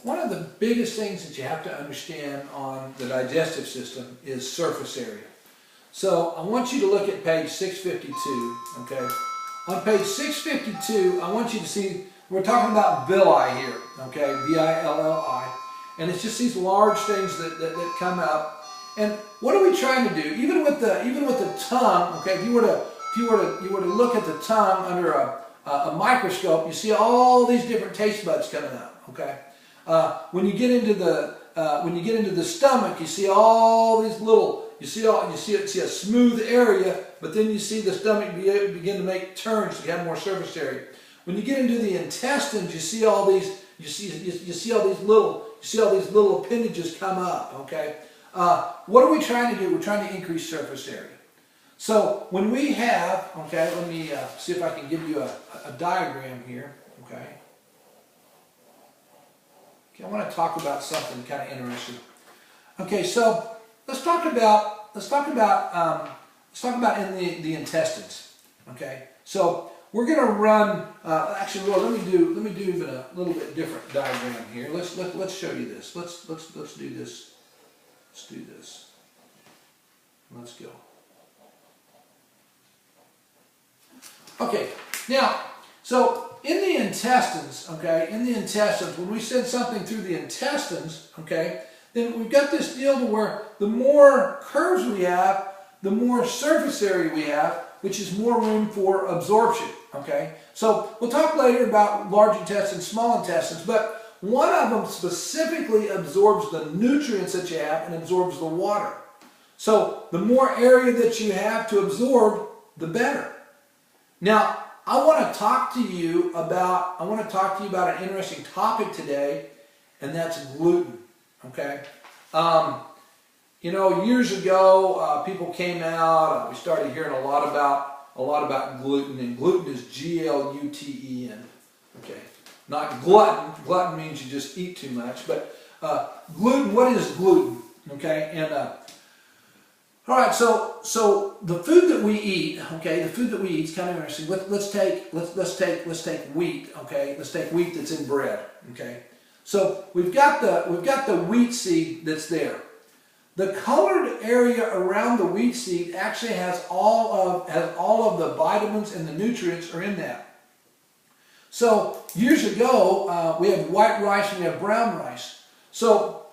one of the biggest things that you have to understand on the digestive system is surface area. So I want you to look at page 652, okay? On page 652, I want you to see, we're talking about villi here, okay? V-I-L-L-I. And it's just these large things that come up. And what are we trying to do? Even with the tongue, okay, if you were to look at the tongue under a microscope, you see all these different taste buds coming up, okay? When you get into the stomach, you see all these little, you see a smooth area, but then you see the stomach begin to make turns to have more surface area. When you get into the intestines, you see all these, you see all these little appendages come up. Okay, what are we trying to do? We're trying to increase surface area. So when we have, okay, let me see if I can give you a diagram here. Okay. Okay, I want to talk about something kind of interesting. Okay, so let's talk about in the intestines. Okay, so we're going to run. Actually, well, let me do even a little bit different diagram here. Let's show you this. Let's do this. Let's do this. Let's go. Okay, now, so in the intestines, okay, when we send something through the intestines, okay, then we've got this deal to where the more curves we have, the more surface area we have, which is more room for absorption, okay? So we'll talk later about large intestines, small intestines, but one of them specifically absorbs the nutrients that you have and absorbs the water. So the more area that you have to absorb, the better. Now, I want to talk to you about an interesting topic today, and that's gluten. Okay, you know, years ago, people came out. We started hearing a lot about gluten, and gluten is G-L-U-T-E-N. Okay, not glutton. Glutton means you just eat too much. But gluten. What is gluten? Okay, and all right. So the food that we eat. Okay, the food that we eat is kind of interesting. Let's take wheat. Okay, let's take wheat that's in bread. Okay. So we've got the wheat seed that's there. The colored area around the wheat seed actually has all of the vitamins and the nutrients are in that. So years ago, we had white rice and we have brown rice. So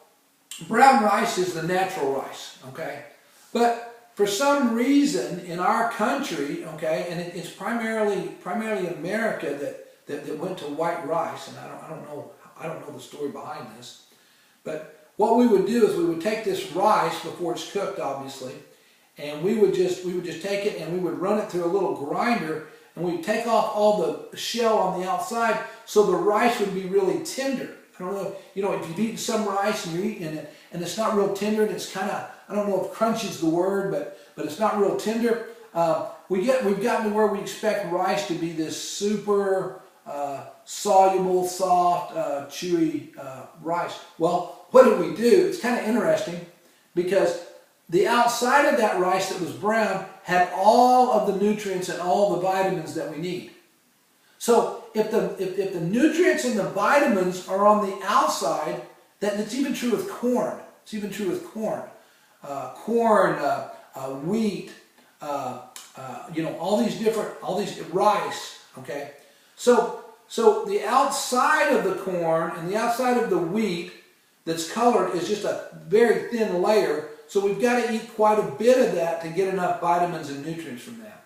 brown rice is the natural rice, okay? But for some reason in our country, okay, and it's primarily America that went to white rice, and I don't know the story behind this, but what we would do is we would take this rice before it's cooked, obviously, and we would just take it and we would run it through a little grinder, and we'd take off all the shell on the outside so the rice would be really tender. I don't know, you know, if you've eaten some rice and you're eating it and it's not real tender, and it's kind of, I don't know if crunchy is the word, but it's not real tender. We've gotten to where we expect rice to be this super soluble, soft, chewy rice. Well, what did we do? It's kind of interesting because the outside of that rice that was brown had all of the nutrients and all the vitamins that we need. So if the nutrients and the vitamins are on the outside, that's even true with corn. It's even true with corn. Wheat, you know, all these rice, okay? So the outside of the corn and the outside of the wheat that's colored is just a very thin layer. So we've got to eat quite a bit of that to get enough vitamins and nutrients from that.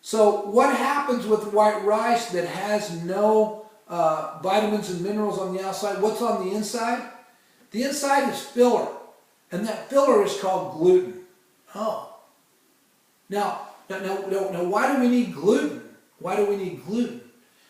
So what happens with white rice that has no vitamins and minerals on the outside? What's on the inside? The inside is filler. And that filler is called gluten. Oh. Now, why do we need gluten? Why do we need gluten?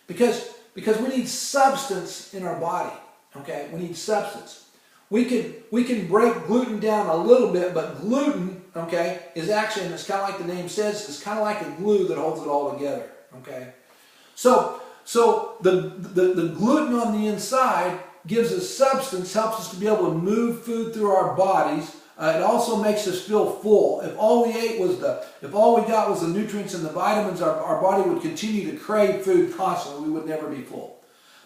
Because we need substance in our body. Okay, we need substance. We can break gluten down a little bit, but gluten, okay, is actually, and it's kind of like the name says, it's kind of like a glue that holds it all together. Okay, so the gluten on the inside gives us substance, helps us to be able to move food through our bodies. It also makes us feel full. If all we got was the nutrients and the vitamins, our body would continue to crave food constantly. We would never be full.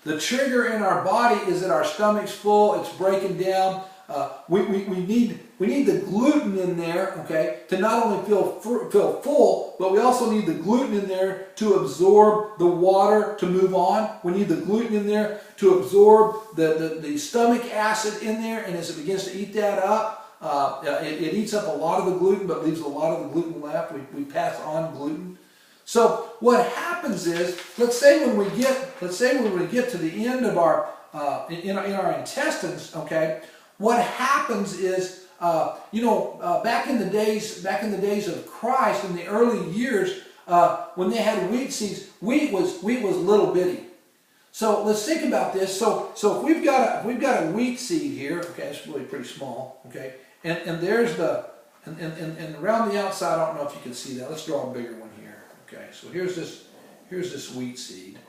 The trigger in our body is that our stomach's full, it's breaking down. We need the gluten in there, okay, to not only feel full, but we also need the gluten in there to absorb the water to move on. We need the gluten in there to absorb the stomach acid in there, and as it begins to eat that up, it eats up a lot of the gluten, but leaves a lot of the gluten left. We pass on gluten. So what happens is, let's say when we get to the end of our in our intestines, okay, what happens is, back in the days of Christ, in the early years, when they had wheat seeds, wheat was little bitty. So let's think about this. So if we've got a wheat seed here, okay, it's really pretty small, okay, and there's and around the outside, I don't know if you can see that. Let's draw a bigger one here. Okay, so here's this wheat seed,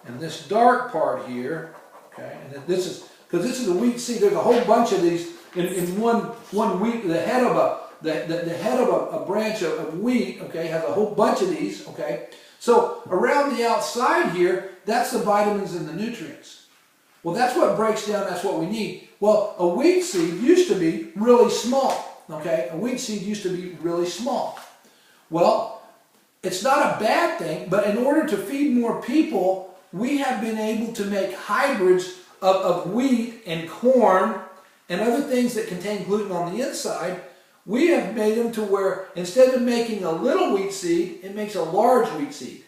and this dark part here, okay, and this is a wheat seed. There's a whole bunch of these in one wheat. The head of a branch of wheat, okay, has a whole bunch of these, okay. So around the outside here, that's the vitamins and the nutrients. Well, that's what breaks down. That's what we need. Well, a wheat seed used to be really small, okay. A wheat seed used to be really small. Well, it's not a bad thing, but in order to feed more people, we have been able to make hybrids of wheat and corn and other things that contain gluten on the inside. We have made them to where instead of making a little wheat seed, it makes a large wheat seed.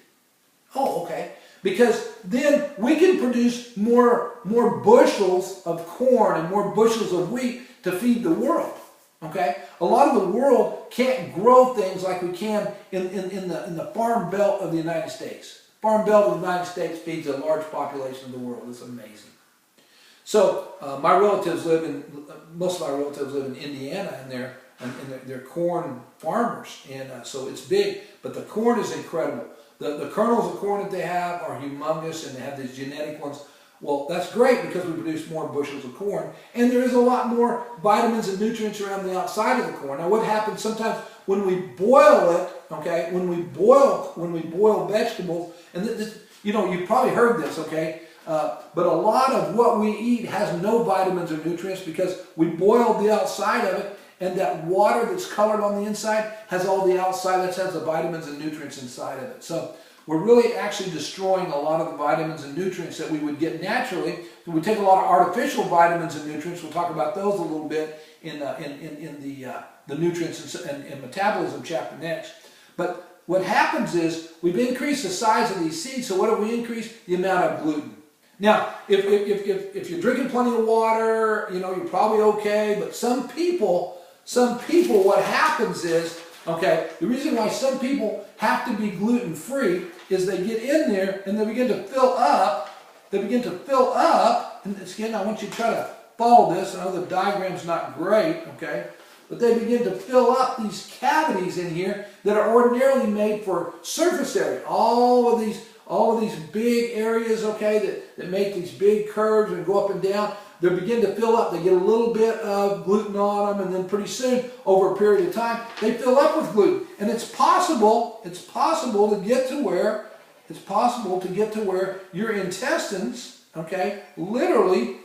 Oh, okay. Because then we can produce more bushels of corn and more bushels of wheat to feed the world. Okay? A lot of the world can't grow things like we can in the farm belt of the United States. Farm belt of the United States feeds a large population of the world. It's amazing. So most of my relatives live in Indiana, and they're corn farmers, and so it's big. But the corn is incredible. The kernels of corn that they have are humongous, and they have these genetic ones. Well, that's great because we produce more bushels of corn, and there is a lot more vitamins and nutrients around the outside of the corn. Now, what happens sometimes when we boil it, okay, when we boil vegetables, and you've probably heard this, okay, but a lot of what we eat has no vitamins or nutrients because we boiled the outside of it, and that water that's colored on the inside has all the outside, that has the vitamins and nutrients inside of it. So we're really actually destroying a lot of the vitamins and nutrients that we would get naturally. We take a lot of artificial vitamins and nutrients. We'll talk about those a little bit in the nutrients and metabolism chapter next. But what happens is we've increased the size of these seeds. So what have we increased? The amount of gluten. Now, if you're drinking plenty of water, you're probably okay. But some people, what happens is, okay, the reason why some people have to be gluten-free is they get in there and they begin to fill up. And again, I want you to try to follow this. I know the diagram's not great, okay? But they begin to fill up these cavities in here that are ordinarily made for surface area. All of these big areas, okay, that make these big curves and go up and down, they begin to fill up. They get a little bit of gluten on them, and then pretty soon, over a period of time, they fill up with gluten. And it's possible to get to where your intestines, okay, literally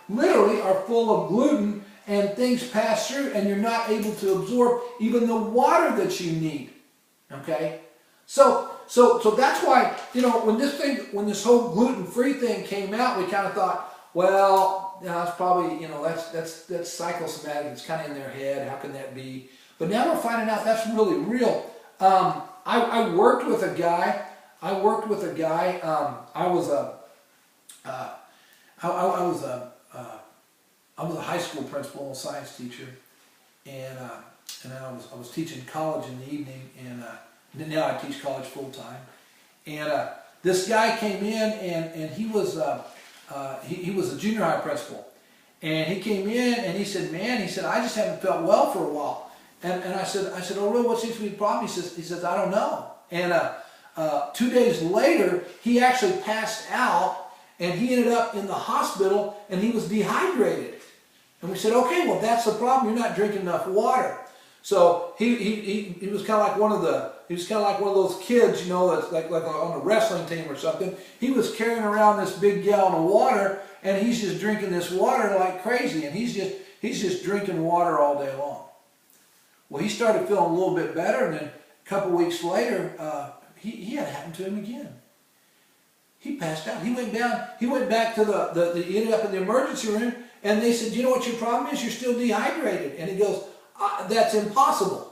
are full of gluten, and things pass through, and you're not able to absorb even the water that you need. Okay? So that's why, when this whole gluten-free thing came out, we kind of thought, well, that's probably, that's psychosomatic. It's kind of in their head. How can that be? But now we're finding out that's really real. I worked with a guy. I was a high school principal, a science teacher, and I was teaching college in the evening, and now I teach college full time. And this guy came in, and he was a junior high principal, and he came in and he said, I just haven't felt well for a while. And I said, oh really, what seems to be the problem? He says, I don't know. And 2 days later, he actually passed out, and he ended up in the hospital, and he was dehydrated. And we said, okay, well that's the problem. You're not drinking enough water. So he was kind of like one of He was kind of like one of those kids, you know, that's like on a wrestling team or something. He was carrying around this big gallon of water, and he's just drinking this water like crazy, and he's just drinking water all day long. Well, he started feeling a little bit better, and then a couple weeks later, he had it happen to him again. He passed out. He went down. He went back to he ended up in the emergency room, and they said, "You know what your problem is? You're still dehydrated." And he goes, "That's impossible."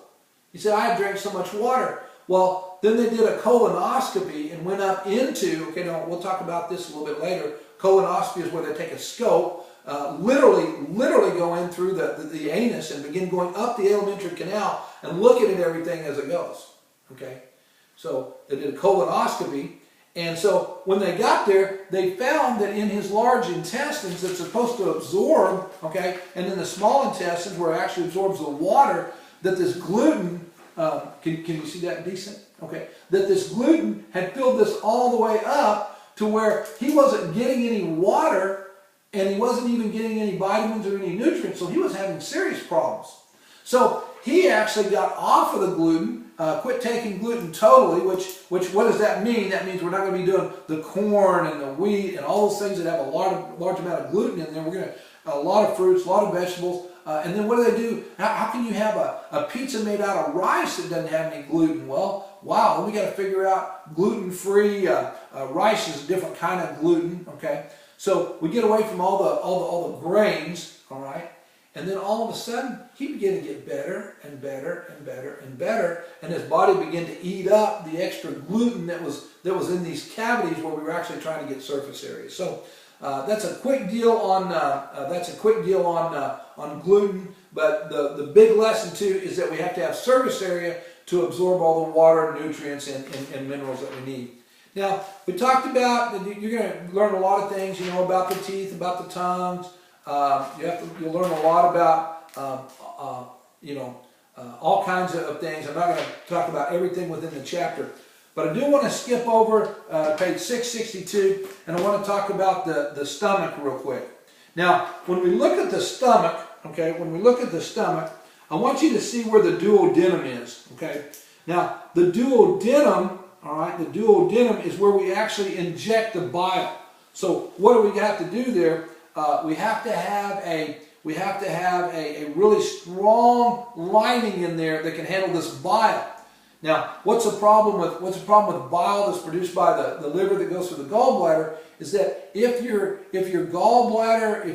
He said, "I have drank so much water." Well, then they did a colonoscopy and went up into, okay, now we'll talk about this a little bit later. Colonoscopy is where they take a scope, literally go in through the anus and begin going up the alimentary canal and looking at everything as it goes. Okay, so they did a colonoscopy, and so when they got there, they found that in his large intestines that's supposed to absorb, okay, and in the small intestines where it actually absorbs the water, that this gluten, can you see that decent? Okay, that this gluten had filled this all the way up to where he wasn't getting any water and he wasn't even getting any vitamins or any nutrients, so he was having serious problems. So he actually got off of the gluten, quit taking gluten totally, which what does that mean? That means we're not going to be doing the corn and the wheat and all those things that have a large amount of gluten in there. We're going to a lot of fruits, a lot of vegetables. And then what do? How can you have a pizza made out of rice that doesn't have any gluten? Well, wow, then we got to figure out gluten-free. Rice is a different kind of gluten. Okay, so we get away from all the grains. All right, and then all of a sudden he began to get better and better and better and better, and his body began to eat up the extra gluten that was in these cavities where we were actually trying to get surface area. So. That's a quick deal on gluten, but the big lesson too is that we have to have surface area to absorb all the water, nutrients, and minerals that we need. Now we talked about that you're going to learn a lot of things, you know, about the teeth, about the tongues. You'll learn a lot about all kinds of things. I'm not going to talk about everything within the chapter. But I do want to skip over page 662, and I want to talk about the stomach real quick. Now, when we look at the stomach, okay, I want you to see where the duodenum is, okay? Now, the duodenum, all right, the duodenum is where we actually inject the bile. So, what do we have to do there? We have to have a really strong lining in there that can handle this bile. Now, what's the problem with bile that's produced by the liver that goes through the gallbladder is that if your gallbladder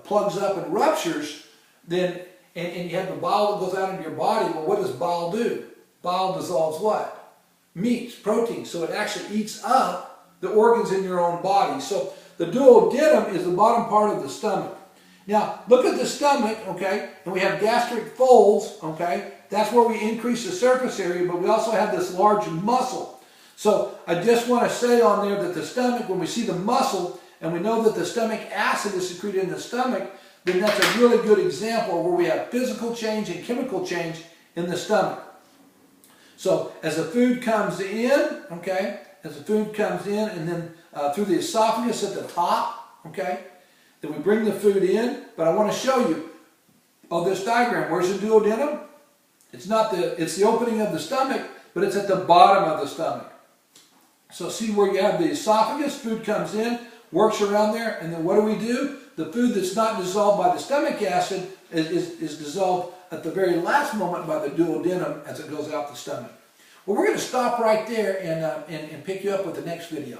plugs up and ruptures, then and you have the bile that goes out into your body. Well, what does bile do? Bile dissolves what? Meats, proteins. So it actually eats up the organs in your own body. So the duodenum is the bottom part of the stomach. Now, look at the stomach, okay, and we have gastric folds, okay, that's where we increase the surface area, but we also have this large muscle. So, I just want to say on there that the stomach, when we see the muscle, and we know that the stomach acid is secreted in the stomach, then that's a really good example where we have physical change and chemical change in the stomach. So, as the food comes in, okay, and then through the esophagus at the top, okay, then we bring the food in, but I want to show you on this diagram, where's the duodenum? It's the opening of the stomach, but it's at the bottom of the stomach. So see where you have the esophagus, food comes in, works around there, and then what do? The food that's not dissolved by the stomach acid is dissolved at the very last moment by the duodenum as it goes out the stomach. Well, we're going to stop right there and pick you up with the next video.